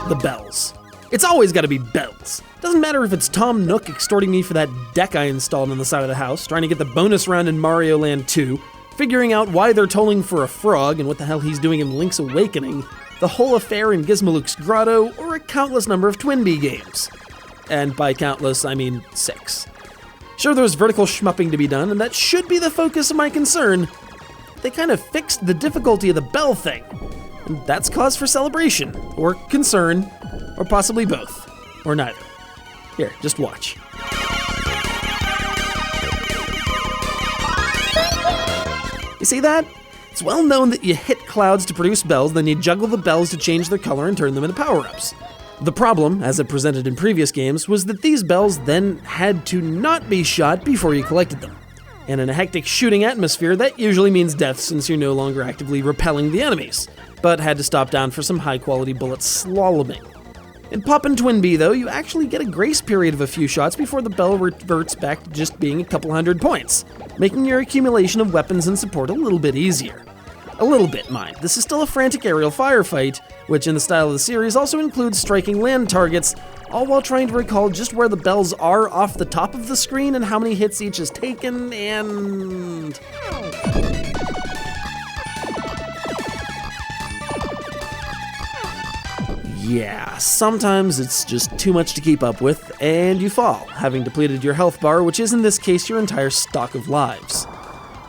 the bells. It's always gotta be bells. Doesn't matter if it's Tom Nook extorting me for that deck I installed on the side of the house, trying to get the bonus round in Mario Land 2, figuring out why they're tolling for a frog and what the hell he's doing in Link's Awakening, the whole affair in Gizmaluke's Grotto, or a countless number of Twinbee games. And by countless, I mean 6. Sure, there's vertical shmupping to be done, and that should be the focus of my concern. They kind of fixed the difficulty of the bell thing. And that's cause for celebration, or concern, or possibly both, or neither. Here, just watch. You see that? It's well known that you hit clouds to produce bells, then you juggle the bells to change their color and turn them into power-ups. The problem, as it presented in previous games, was that these bells then had to not be shot before you collected them. And in a hectic shooting atmosphere, that usually means death since you're no longer actively repelling the enemies, but had to stop down for some high-quality bullet slaloming. In Pop'n Twinbee, though, you actually get a grace period of a few shots before the bell reverts back to just being a couple hundred points, making your accumulation of weapons and support a little bit easier. A little bit, mind. This is still a frantic aerial firefight, which in the style of the series also includes striking land targets, all while trying to recall just where the bells are off the top of the screen and how many hits each is taken, and... yeah, sometimes it's just too much to keep up with, and you fall, having depleted your health bar, which is in this case your entire stock of lives.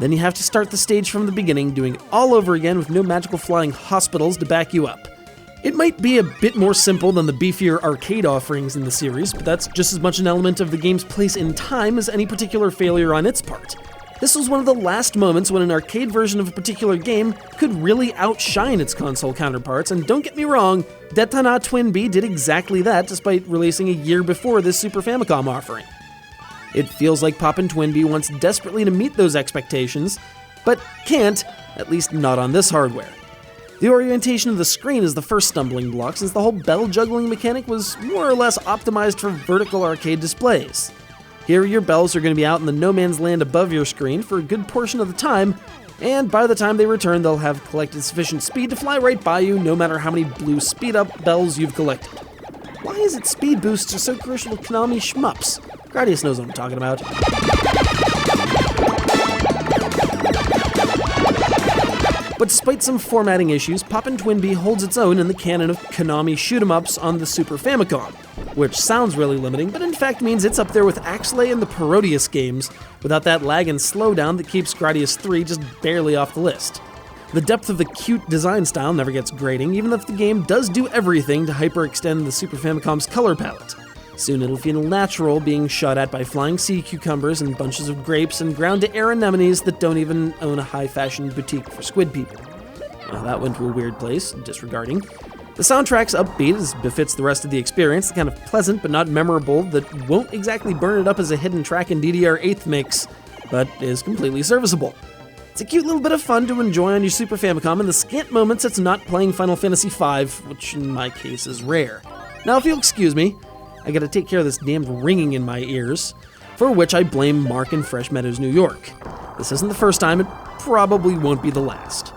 Then you have to start the stage from the beginning, doing it all over again with no magical flying hospitals to back you up. It might be a bit more simple than the beefier arcade offerings in the series, but that's just as much an element of the game's place in time as any particular failure on its part. This was one of the last moments when an arcade version of a particular game could really outshine its console counterparts, and don't get me wrong, Detana Twinbee did exactly that despite releasing a year before this Super Famicom offering. It feels like Pop'n Twinbee wants desperately to meet those expectations, but can't, at least not on this hardware. The orientation of the screen is the first stumbling block, since the whole bell juggling mechanic was more or less optimized for vertical arcade displays. Here your bells are going to be out in the no man's land above your screen for a good portion of the time, and by the time they return they'll have collected sufficient speed to fly right by you no matter how many blue speed-up bells you've collected. Why is it speed boosts are so crucial to Konami SHMUPs? Gradius knows what I'm talking about. But despite some formatting issues, Pop'n Twinbee holds its own in the canon of Konami SHMUPs on the Super Famicom, which sounds really limiting, but in fact means it's up there with Axelay and the Parodius games, without that lag and slowdown that keeps Gradius 3 just barely off the list. The depth of the cute design style never gets grating, even if the game does do everything to hyperextend the Super Famicom's color palette. Soon it'll feel natural being shot at by flying sea cucumbers and bunches of grapes and ground-to-air anemones that don't even own a high-fashion boutique for squid people. Well, that went to a weird place, disregarding. The soundtrack's upbeat as befits the rest of the experience, the kind of pleasant but not memorable that won't exactly burn it up as a hidden track in DDR8th mix, but is completely serviceable. It's a cute little bit of fun to enjoy on your Super Famicom in the scant moments it's not playing Final Fantasy V, which in my case is rare. Now if you'll excuse me, I gotta take care of this damned ringing in my ears, for which I blame Mark in Fresh Meadows, New York. This isn't the first time, it probably won't be the last.